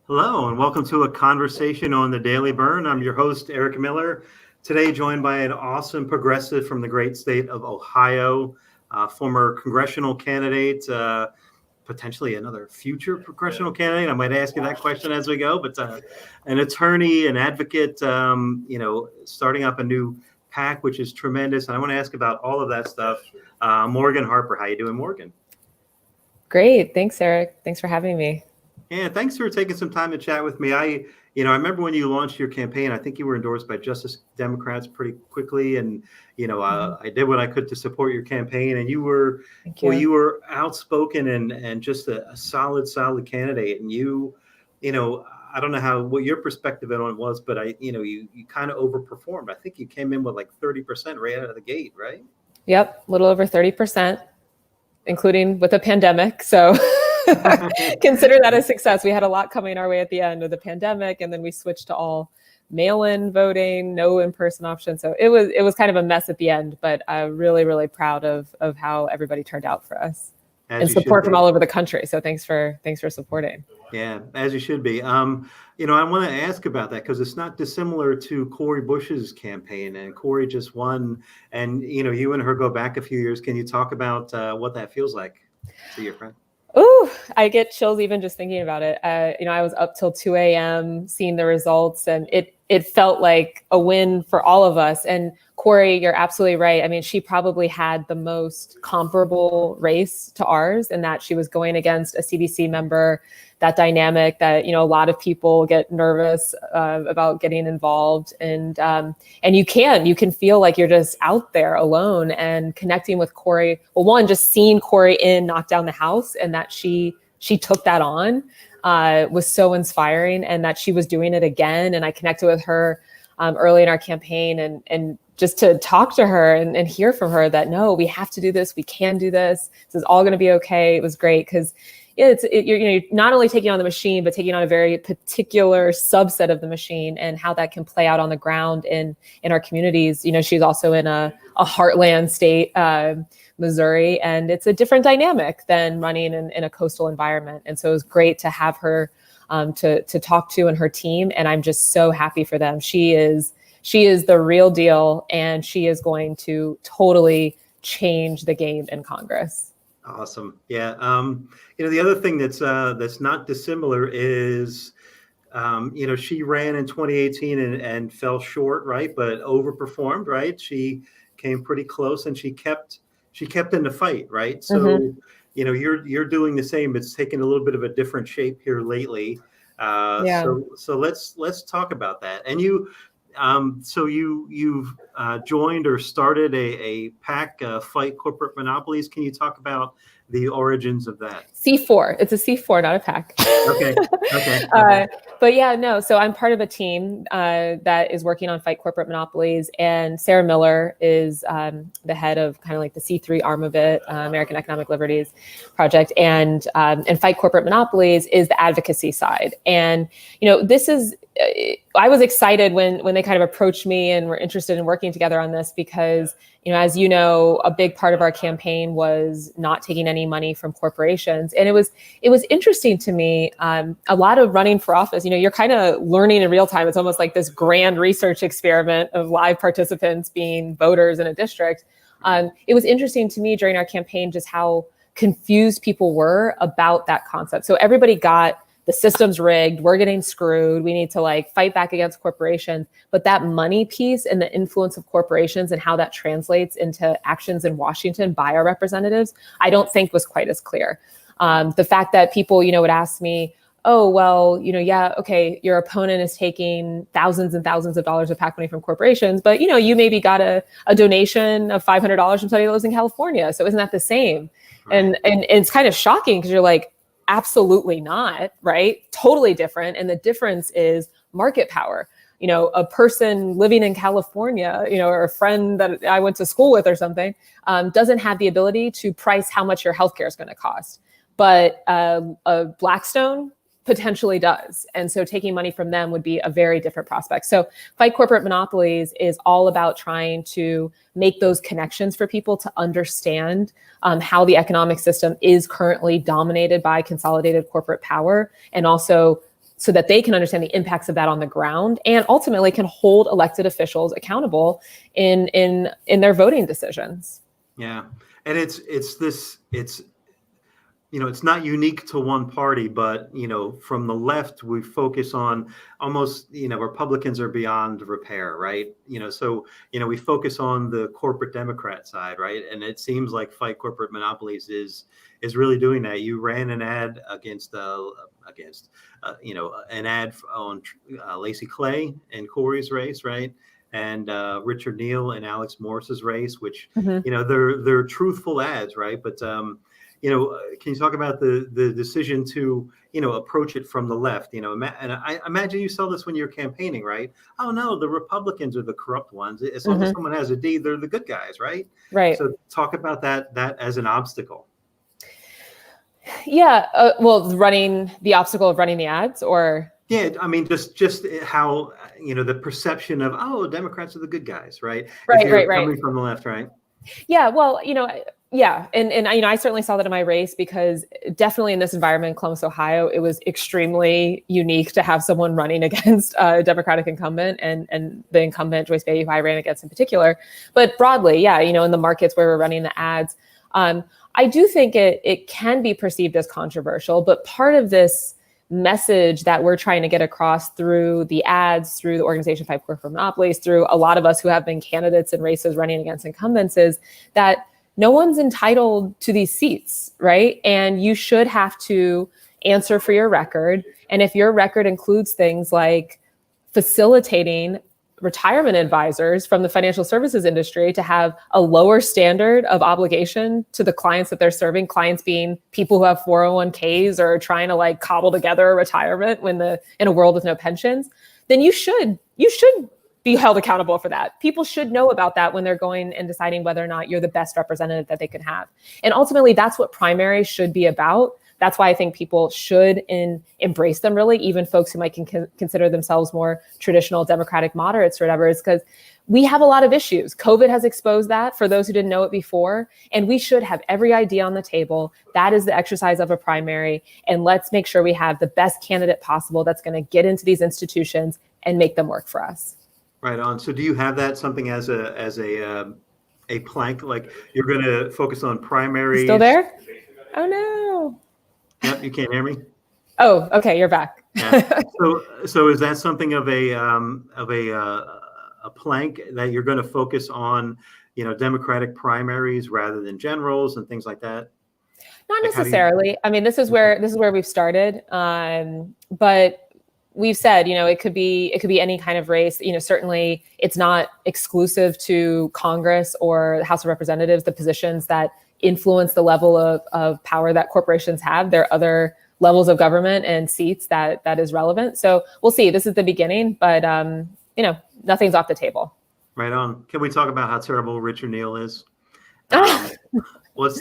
Hello, and welcome to a conversation on the Daily Burn. I'm your host, Eric Miller. Today, joined by an awesome progressive from the great state of Ohio, former congressional candidate, potentially another future congressional candidate. I might ask you that question as we go, but an attorney, an advocate, starting up a new PAC, which is tremendous. And I want to ask about all of that stuff. Morgan Harper, how you doing, Morgan? Great. Thanks, Eric. Thanks for having me. Yeah, thanks for taking some time to chat with me. I remember when you launched your campaign, I think you were endorsed by Justice Democrats pretty quickly. And, I did what I could to support your campaign. And you were, you were outspoken and just a solid candidate. And I don't know what your perspective on it was, but you kind of overperformed. I think you came in with like 30% right out of the gate, right? Yep. A little over 30%, including with a pandemic. So consider that a success. We had a lot coming our way at the end of the pandemic, and then we switched to all mail-in voting, no in-person option. So it was kind of a mess at the end, but I'm really, really proud of how everybody turned out for us. And support from all over the country. So thanks for supporting. Yeah, as you should be. I want to ask about that because it's not dissimilar to Cori Bush's campaign, and Cori just won. And you and her go back a few years. Can you talk about what that feels like to your friend? Ooh, I get chills even just thinking about it. I was up till 2 a.m. seeing the results, and it felt like a win for all of us. And Cori, you're absolutely right. I mean, she probably had the most comparable race to ours in that she was going against a CDC member. That dynamic that a lot of people get nervous about getting involved, and you can feel like you're just out there alone. And connecting with Cori, well, one, just seeing Cori knock down the House, and that she took that on was so inspiring, and that she was doing it again. And I connected with her early in our campaign, and just to talk to her and hear from her that no, we have to do this, we can do this. This is all going to be okay. It was great because. You're not only taking on the machine, but taking on a very particular subset of the machine, and how that can play out on the ground in our communities. She's also in a heartland state, Missouri, and it's a different dynamic than running in a coastal environment. And so it was great to have her to talk to, and her team. And I'm just so happy for them. She is the real deal, and she is going to totally change the game in Congress. Awesome. Yeah. The other thing that's not dissimilar is, she ran in 2018 and fell short, right? But overperformed, right? She came pretty close, and she kept in the fight, right? So, you're doing the same. It's taken a little bit of a different shape here lately. So let's talk about that. And you've joined or started a PAC, Fight Corporate Monopolies. Can you talk about the origins of that? C4. It's a C4, not a PAC. Okay. But yeah, no. So I'm part of a team that is working on Fight Corporate Monopolies, and Sarah Miller is the head of kind of like the C3 arm of it, American Economic Liberties Project, and Fight Corporate Monopolies is the advocacy side. And this is. I was excited when they kind of approached me and were interested in working together on this because, as you know, a big part of our campaign was not taking any money from corporations. And it was interesting to me, a lot of running for office, you're kind of learning in real time. It's almost like this grand research experiment of live participants being voters in a district. It was interesting to me during our campaign just how confused people were about that concept. So everybody got the system's rigged, we're getting screwed, we need to fight back against corporations. But that money piece and the influence of corporations and how that translates into actions in Washington by our representatives, I don't think was quite as clear. The fact that people, would ask me, oh, well, yeah, okay, your opponent is taking thousands and thousands of dollars of PAC money from corporations, but, you maybe got a donation of $500 from somebody that lives in California. So isn't that the same? Right. And it's kind of shocking because you're like, absolutely not, right? Totally different. And the difference is market power. A person living in California, or a friend that I went to school with or something, doesn't have the ability to price how much your healthcare is going to cost. But a Blackstone potentially does. And so taking money from them would be a very different prospect. So Fight Corporate Monopolies is all about trying to make those connections for people to understand how the economic system is currently dominated by consolidated corporate power, and also so that they can understand the impacts of that on the ground and ultimately can hold elected officials accountable in their voting decisions. Yeah. And it's it's not unique to one party, but, from the left, we focus on almost, Republicans are beyond repair, right? So, we focus on the corporate Democrat side, right? And it seems like Fight Corporate Monopolies is really doing that. You ran an ad against an ad on Lacey Clay and Corey's race, right? And Richard Neal and Alex Morris's race, which, they're truthful ads, right? But can you talk about the decision to, approach it from the left? And I imagine you saw this when you're campaigning, right? Oh no, the Republicans are the corrupt ones. As long as someone has a D, they're the good guys, right? Right. So talk about that as an obstacle. Yeah. Well, the obstacle of running the ads, or. Yeah, I mean, just how, the perception of, oh, Democrats are the good guys, right? Right, if you're right. coming from the left, right? Yeah, well, yeah. And I certainly saw that in my race, because definitely in this environment in Columbus, Ohio, it was extremely unique to have someone running against a Democratic incumbent and the incumbent, Joyce Beatty, who I ran against in particular. But broadly, yeah, in the markets where we're running the ads, I do think it can be perceived as controversial, but part of this message that we're trying to get across through the ads, through the organization Fight Corporate Monopolies, through a lot of us who have been candidates in races running against incumbents, is that no one's entitled to these seats, right? And you should have to answer for your record. And if your record includes things like facilitating retirement advisors from the financial services industry to have a lower standard of obligation to the clients that they're serving, clients being people who have 401ks or trying to cobble together a retirement in a world with no pensions, then you should be held accountable for that. People should know about that when they're going and deciding whether or not you're the best representative that they can have. And ultimately, that's what primaries should be about. That's why I think people should embrace them, really, even folks who might consider themselves more traditional Democratic moderates or whatever, is because we have a lot of issues. COVID has exposed that for those who didn't know it before, and we should have every idea on the table. That is the exercise of a primary, and let's make sure we have the best candidate possible that's going to get into these institutions and make them work for us. Right on. So do you have that something as a plank, like you're going to focus on primaries? Still there? Oh no. Yep, you can't hear me? Oh, okay, you're back. Yeah. So is that something of a plank that you're going to focus on, Democratic primaries rather than generals and things like that? Not necessarily. I mean, this is where we've started. But we've said, it could be any kind of race. Certainly it's not exclusive to Congress or the House of Representatives, the positions that influence the level of power that corporations have. There are other levels of government and seats that is relevant. So we'll see. This is the beginning, but nothing's off the table. Right on. Can we talk about how terrible Richard Neal is? So it was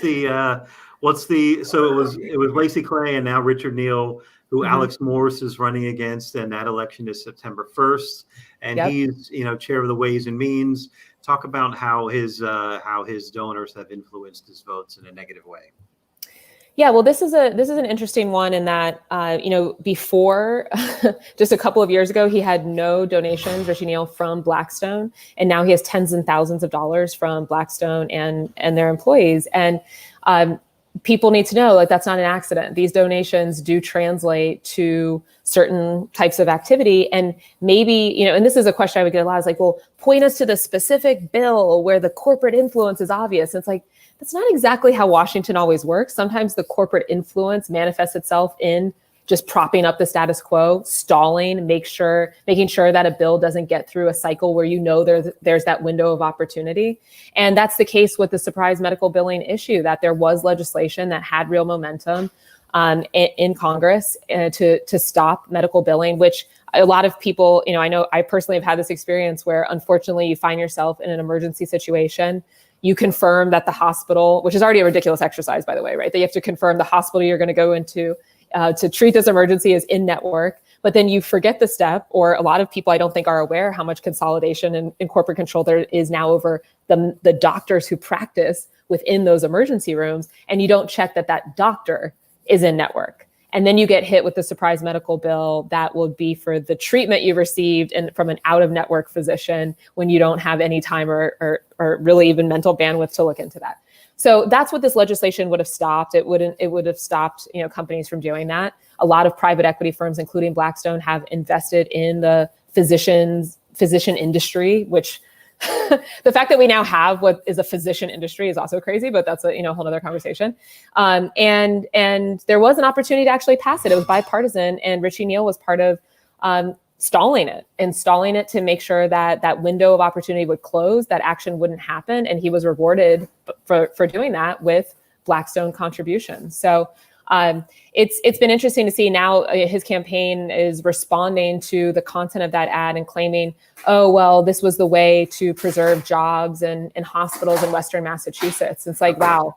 Lacey Clay and now Richard Neal, who Alex Morris is running against, and that election is September 1st. And he's, chair of the Ways and Means. Talk about how his donors have influenced his votes in a negative way. Yeah, well, this is an interesting one in that, before just a couple of years ago, he had no donations, Richard Neal, from Blackstone, and now he has tens and thousands of dollars from Blackstone and their employees. And people need to know, that's not an accident. These donations do translate to certain types of activity. And maybe, and this is a question I would get a lot, is well, point us to the specific bill where the corporate influence is obvious. And it's that's not exactly how Washington always works. Sometimes the corporate influence manifests itself in just propping up the status quo, stalling, making sure that a bill doesn't get through a cycle where there's that window of opportunity. And that's the case with the surprise medical billing issue, that there was legislation that had real momentum in Congress to stop medical billing, which a lot of people, I know I personally have had this experience where unfortunately you find yourself in an emergency situation. You confirm that the hospital, which is already a ridiculous exercise, by the way, right? That you have to confirm the hospital you're going to go into to treat this emergency is in network, but then you forget the step, or a lot of people I don't think are aware how much consolidation and corporate control there is now over the doctors who practice within those emergency rooms, and you don't check that doctor is in network. And then you get hit with the surprise medical bill that will be for the treatment you received and from an out-of-network physician when you don't have any time or really even mental bandwidth to look into that. So that's what this legislation would have stopped. It would have stopped, companies from doing that. A lot of private equity firms, including Blackstone, have invested in the physician industry, which the fact that we now have what is a physician industry is also crazy, but that's a whole other conversation. And there was an opportunity to actually pass it. It was bipartisan, and Richie Neal was part of stalling it to make sure that that window of opportunity would close, that action wouldn't happen, and he was rewarded for doing that with Blackstone contributions. So it's been interesting to see now his campaign is responding to the content of that ad and claiming, oh, well, this was the way to preserve jobs in hospitals in Western Massachusetts. It's like, wow.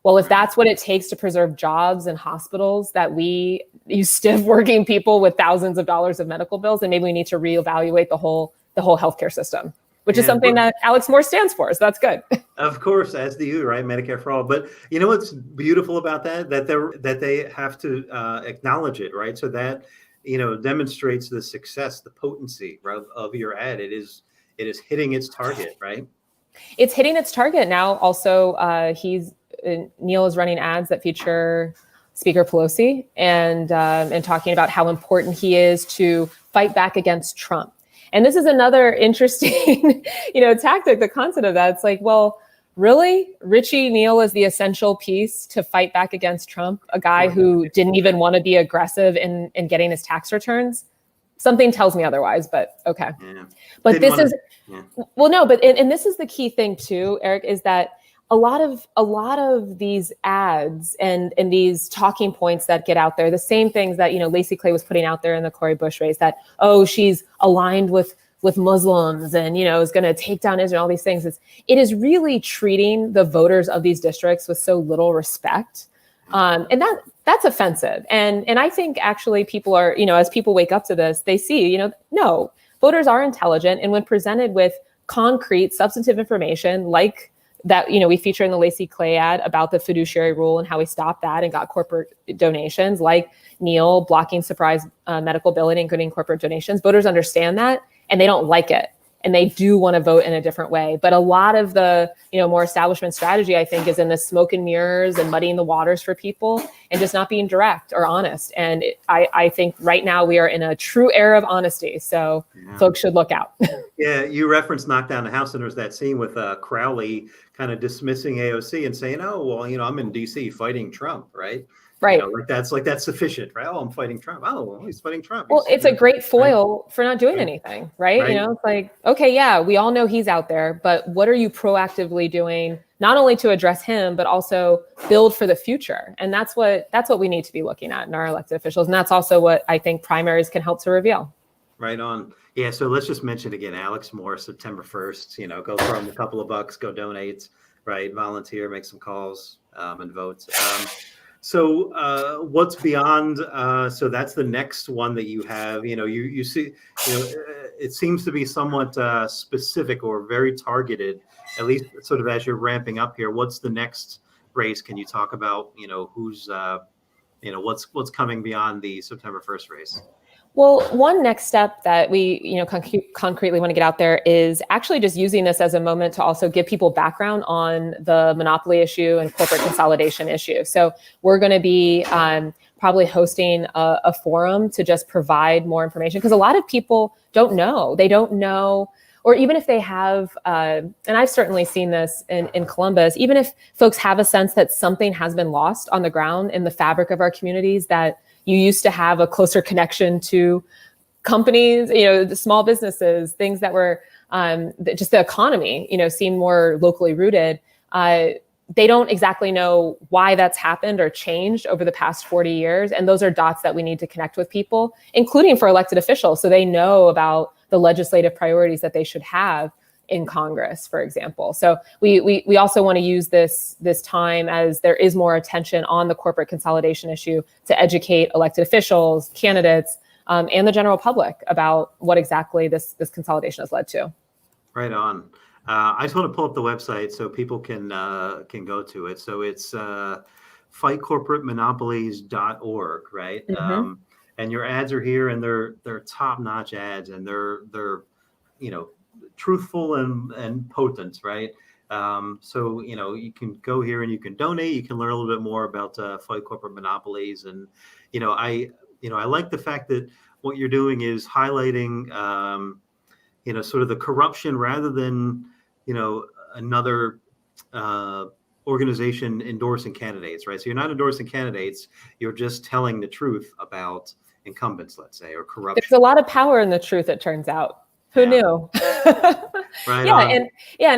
Well, if that's what it takes to preserve jobs in hospitals, that you stiff working people with thousands of dollars of medical bills, then maybe we need to reevaluate the whole healthcare system, which is something that Alex Moore stands for. So that's good. Of course, as do you, right? Medicare for all. But you know what's beautiful about that they have to acknowledge it, right? So that demonstrates the success, the potency, right, of your ad. It is hitting its target, right? It's hitting its target now. Also, Neal is running ads that feature Speaker Pelosi and talking about how important he is to fight back against Trump. And this is another interesting, tactic, the concept of that. It's like, well, really? Richie Neal is the essential piece to fight back against Trump, a guy who didn't even want to be aggressive in getting his tax returns? Something tells me otherwise, but okay. Yeah. But this is, well, no, but and this is the key thing too, Eric, is that a lot of these ads and these talking points that get out there, the same things that, Lacey Clay was putting out there in the Cori Bush race, that, oh, she's aligned with Muslims and, is going to take down Israel, all these things. It is really treating the voters of these districts with so little respect. And that's offensive. And I think actually people are, as people wake up to this, they see, no, voters are intelligent. And when presented with concrete substantive information like that, we feature in the Lacey Clay ad about the fiduciary rule and how we stopped that and got corporate donations, like Neal blocking surprise medical billing and getting corporate donations. Voters understand that and they don't like it. And they do want to vote in a different way. But a lot of the, more establishment strategy, I think, is in the smoke and mirrors and muddying the waters for people and just not being direct or honest. And I think right now we are in a true era of honesty. So folks should look out. Yeah, you referenced Knock Down the House, and there's that scene with Crowley kind of dismissing AOC and saying, oh, well, I'm in D.C. fighting Trump, right? Right. That's sufficient, right? Oh, I'm fighting Trump. Oh, well, he's fighting Trump. Well, it's a great foil for not doing anything, right? It's like, okay, yeah, we all know he's out there, but what are you proactively doing, not only to address him, but also build for the future? And that's what we need to be looking at in our elected officials. And that's also what I think primaries can help to reveal. Right on. Yeah. So let's just mention again, Alex Moore, September 1st, go throw him a couple of bucks, go donate, right? Volunteer, make some calls and vote. So what's beyond? So that's the next one that you have. You see, it seems to be somewhat specific or very targeted, at least sort of as you're ramping up here. What's the next race? Can you talk about who's what's coming beyond the September 1st race? Well, one next step that we, concretely want to get out there is actually just using this as a moment to also give people background on the monopoly issue and corporate consolidation issue. So we're going to be probably hosting a forum to just provide more information, because a lot of people don't know. They don't know, or even if they have, and I've certainly seen this in Columbus, even if folks have a sense that something has been lost on the ground in the fabric of our communities, that you used to have a closer connection to companies, the small businesses, things that were just the economy, seemed more locally rooted. They don't exactly know why that's happened or changed over the past 40 years. And those are dots that we need to connect with people, including for elected officials, so they know about the legislative priorities that they should have in Congress, for example. So we also want to use this time, as there is more attention on the corporate consolidation issue, to educate elected officials, candidates, and the general public about what exactly this consolidation has led to. Right on. I just want to pull up the website so people can go to it. So it's fightcorporatemonopolies.org, right? Mm-hmm. And your ads are here, and they're top-notch ads, and they're truthful and potent, right? So you can go here and you can donate. You can learn a little bit more about Fight Corporate Monopolies, and I like the fact that what you're doing is highlighting sort of the corruption rather than another organization endorsing candidates, right? So you're not endorsing candidates, you're just telling the truth about incumbents, let's say, or corruption. There's a lot of power in the truth, it turns out. Who knew? Right. And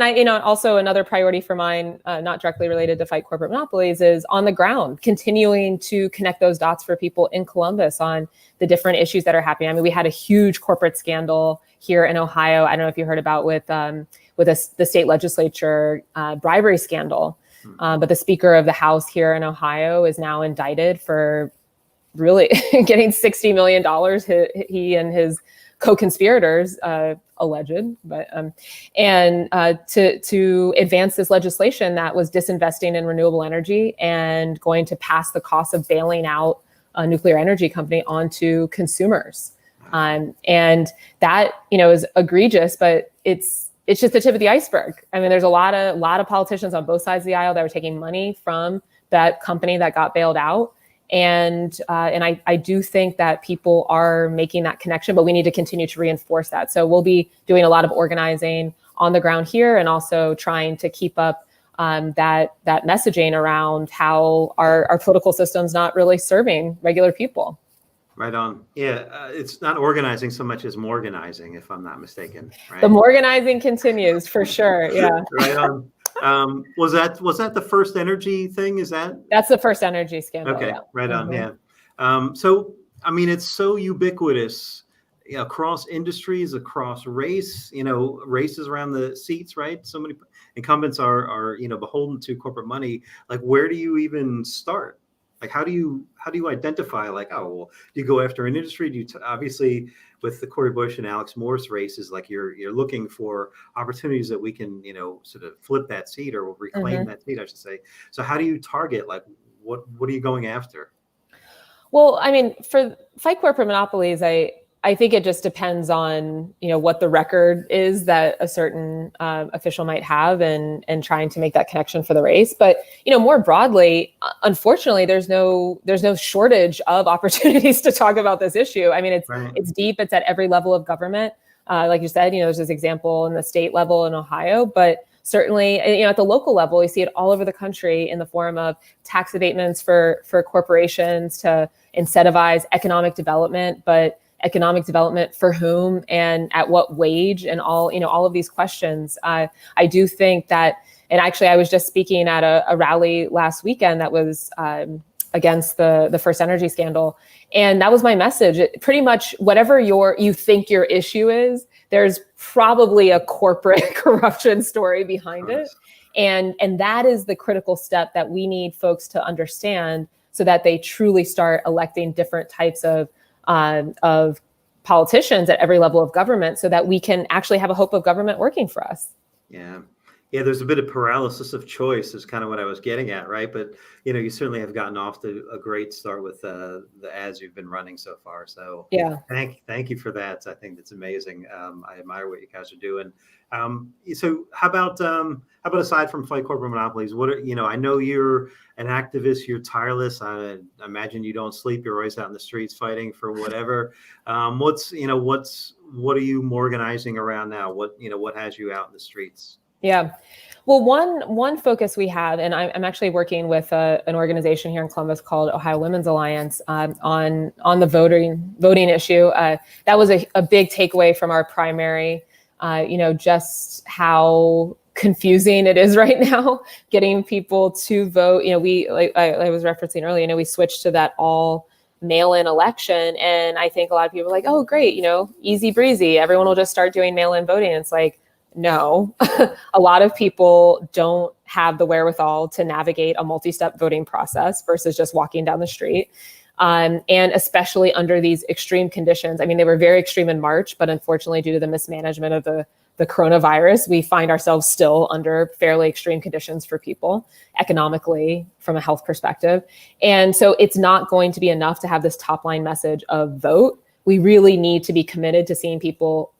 I, also another priority for mine, not directly related to Fight Corporate Monopolies, is on the ground, continuing to connect those dots for people in Columbus on the different issues that are happening. I mean, we had a huge corporate scandal here in Ohio. I don't know if you heard about with the state legislature bribery scandal, but the Speaker of the House here in Ohio is now indicted for really getting $60 million. He and his co-conspirators alleged, but to advance this legislation that was disinvesting in renewable energy and going to pass the cost of bailing out a nuclear energy company onto consumers. And that is egregious, but it's just the tip of the iceberg. I mean, there's a lot of politicians on both sides of the aisle that were taking money from that company that got bailed out. And I do think that people are making that connection, but we need to continue to reinforce that. So we'll be doing a lot of organizing on the ground here, and also trying to keep up that messaging around how our political system's not really serving regular people. Right on. Yeah, it's not organizing so much as Morganizing, if I'm not mistaken. Right? The Morganizing continues for sure. Yeah. Right on. Was that the First Energy thing? That's the First Energy scandal? Okay, yeah. Right on. Yeah. So I mean, it's so ubiquitous across industries, across race. Races around the seats, right? So many incumbents are beholden to corporate money. Like, where do you even start? Like, how do you identify, like, oh, well, do you go after an industry? Do you obviously with the Cori Bush and Alex Morse races, like you're looking for opportunities that we can, sort of flip that seat or reclaim that seat, I should say. So how do you target, like, what are you going after? Well, I mean, for Fight Corporate Monopolies, I think it just depends on, what the record is that a certain official might have and trying to make that connection for the race. But, more broadly, unfortunately, there's no shortage of opportunities to talk about this issue. I mean, it's deep. It's at every level of government. Like you said, there's this example in the state level in Ohio, but certainly, at the local level, you see it all over the country in the form of tax abatements for corporations to incentivize economic development, but economic development for whom and at what wage, and all of these questions. I do think that, and actually I was just speaking at a rally last weekend that was against the First Energy scandal. And that was my message. Pretty much whatever you think your issue is, there's probably a corporate corruption story behind it. And that is the critical step that we need folks to understand, so that they truly start electing different types of politicians at every level of government, so that we can actually have a hope of government working for us. Yeah, there's a bit of paralysis of choice is kind of what I was getting at, right? But, you certainly have gotten off to a great start with the ads you've been running so far. So yeah, thank you for that. I think that's amazing. I admire what you guys are doing. So how about aside from Fight Corporate Monopolies, I know you're an activist, you're tireless. I imagine you don't sleep. You're always out in the streets fighting for whatever. What are you organizing around now? What has you out in the streets? Yeah. Well, one focus we have, and I'm actually working with an organization here in Columbus called Ohio Women's Alliance on the voting issue. That was a big takeaway from our primary, just how confusing it is right now getting people to vote. We, like I was referencing earlier, we switched to that all mail-in election. And I think a lot of people are like, oh, great, easy breezy. Everyone will just start doing mail-in voting. And it's like, no, a lot of people don't have the wherewithal to navigate a multi-step voting process versus just walking down the street. And especially under these extreme conditions. I mean, they were very extreme in March, but unfortunately, due to the mismanagement of the the coronavirus, we find ourselves still under fairly extreme conditions for people economically from a health perspective. And so it's not going to be enough to have this top line message of vote. We really need to be committed to seeing people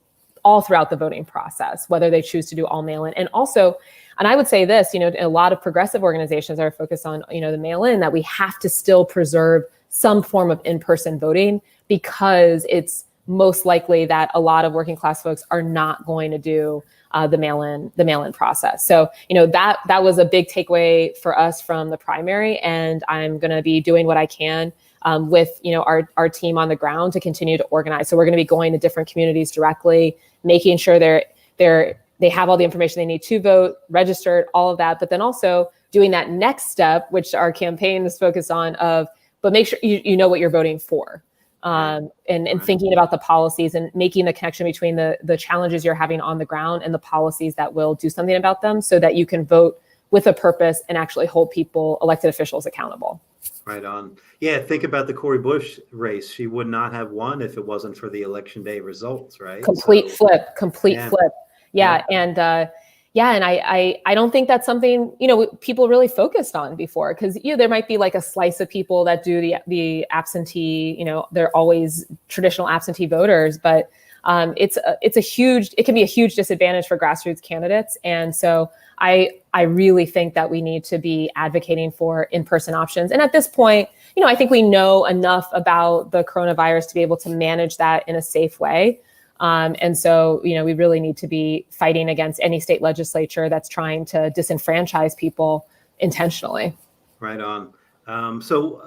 all throughout the voting process, whether they choose to do all mail-in. And also, and I would say this, a lot of progressive organizations are focused on, the mail-in, that we have to still preserve some form of in-person voting, because it's most likely that a lot of working class folks are not going to do the mail-in process. So, that was a big takeaway for us from the primary, and I'm going to be doing what I can with our team on the ground to continue to organize. So we're going to be going to different communities directly, making sure they have all the information they need to vote, registered, all of that, but then also doing that next step, which our campaign is focused on, but make sure you know what you're voting for. And thinking about the policies and making the connection between the challenges you're having on the ground and the policies that will do something about them, so that you can vote with a purpose and actually hold people, elected officials, accountable. Right on. Yeah, think about the Cori Bush race. She would not have won if it wasn't for the election day results, right? Complete flip. Yeah. And and I don't think that's something, people really focused on before, because there might be like a slice of people that do the absentee, they're always traditional absentee voters, but it can be a huge disadvantage for grassroots candidates. And so I really think that we need to be advocating for in-person options. And at this point, I think we know enough about the coronavirus to be able to manage that in a safe way. And so, we really need to be fighting against any state legislature that's trying to disenfranchise people intentionally. Right on. So,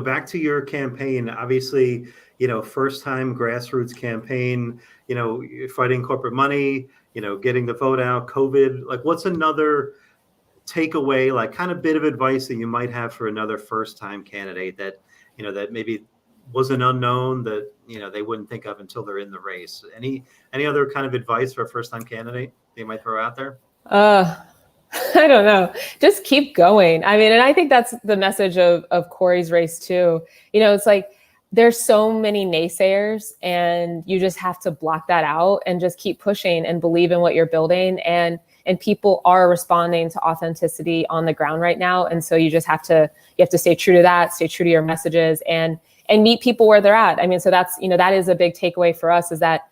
back to your campaign, obviously, first time grassroots campaign, you're fighting corporate money, getting the vote out, COVID, like what's another takeaway, like kind of bit of advice that you might have for another first time candidate that, that maybe was an unknown that, they wouldn't think of until they're in the race? Any other kind of advice for a first time candidate they might throw out there? I don't know. Just keep going. I mean, and I think that's the message of Cori's race too. It's like, there's so many naysayers, and you just have to block that out and just keep pushing and believe in what you're building. And people are responding to authenticity on the ground right now. And so you have to stay true to that, stay true to your messages, and meet people where they're at. I mean, so that's, that is a big takeaway for us, is that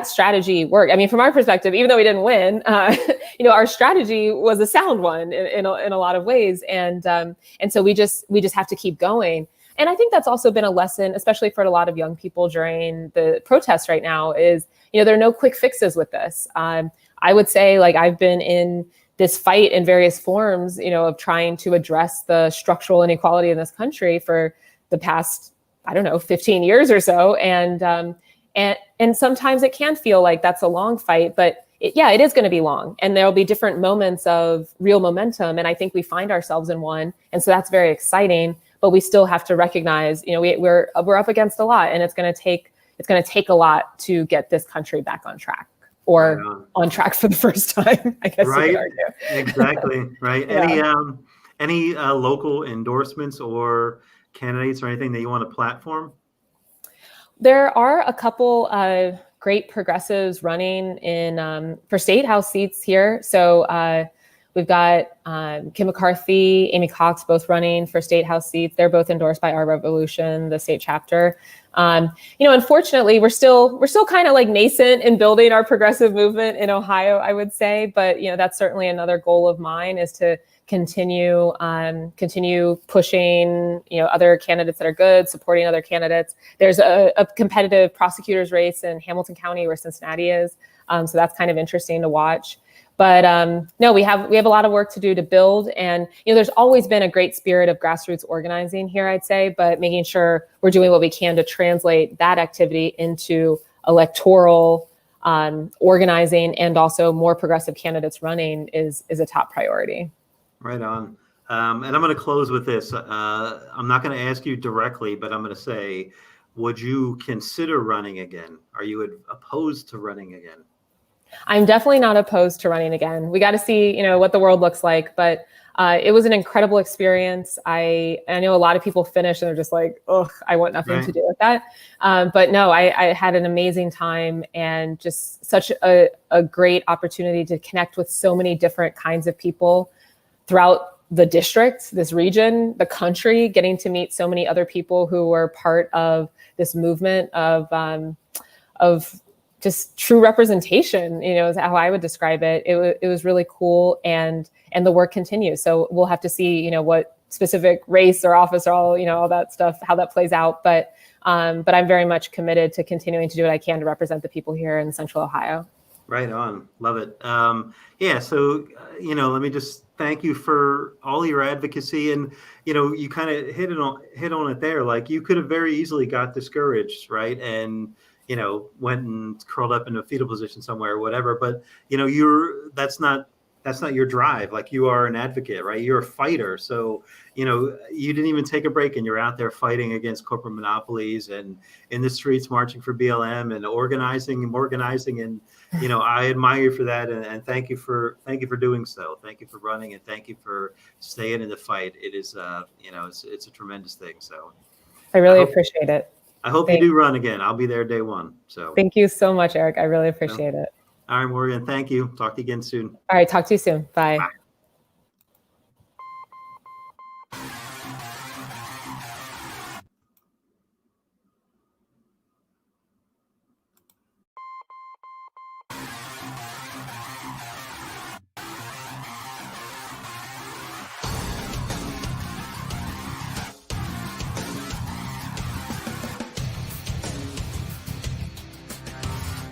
strategy worked. I mean, from our perspective, even though we didn't win, our strategy was a sound one in a lot of ways. And so we just have to keep going. And I think that's also been a lesson, especially for a lot of young people during the protests right now, is, there are no quick fixes with this. I would say, like, I've been in this fight in various forms, of trying to address the structural inequality in this country for the past, 15 years or so. And sometimes it can feel like that's a long fight, but it is going to be long, and there'll be different moments of real momentum. And I think we find ourselves in one. And so that's very exciting, but we still have to recognize, we're up against a lot, and it's going to take a lot to get this country back on track, or on track for the first time, I guess. Right. You could argue. Exactly. Right. Yeah. Any local endorsements or candidates or anything that you want to platform? There are a couple great progressives running for state house seats here. So we've got Kim McCarthy, Amy Cox, both running for state house seats. They're both endorsed by Our Revolution, the state chapter. Unfortunately, we're still kind of like nascent in building our progressive movement in Ohio, I would say. But that's certainly another goal of mine, is to continue pushing other candidates that are good, supporting other candidates. There's a competitive prosecutor's race in Hamilton County, where Cincinnati is, so that's kind of interesting to watch. But no, we have a lot of work to do to build, and there's always been a great spirit of grassroots organizing here, I'd say, but making sure we're doing what we can to translate that activity into electoral organizing, and also more progressive candidates running is a top priority. Right on. And I'm going to close with this. I'm not going to ask you directly, but I'm going to say, would you consider running again? Are you opposed to running again? I'm definitely not opposed to running again. We got to see, what the world looks like. But it was an incredible experience. I know a lot of people finish and they're just like, oh, I want nothing to do with that. But no, I had an amazing time and just such a great opportunity to connect with so many different kinds of people throughout the district, this region, the country, getting to meet so many other people who were part of this movement of just true representation, is how I would describe it. It was really cool, and the work continues. So we'll have to see, what specific race or office or all that stuff, how that plays out. But I'm very much committed to continuing to do what I can to represent the people here in Central Ohio. Right on. Love it. So, let me just thank you for all your advocacy. And, you kind of hit on it there. Like, you could have very easily got discouraged, right? And, went and curled up in a fetal position somewhere or whatever. But, that's not your drive. Like, you are an advocate, right? You're a fighter. So, you didn't even take a break, and you're out there fighting against corporate monopolies and in the streets marching for BLM and organizing. And, I admire you for that. And thank you for doing so. Thank you for running, and thank you for staying in the fight. It is, it's a tremendous thing. So I really appreciate it. I hope you do run again. I'll be there day one. So thank you so much, Eric. I really appreciate it. All right, Morgan. Thank you. Talk to you again soon. All right. Talk to you soon. Bye. Bye.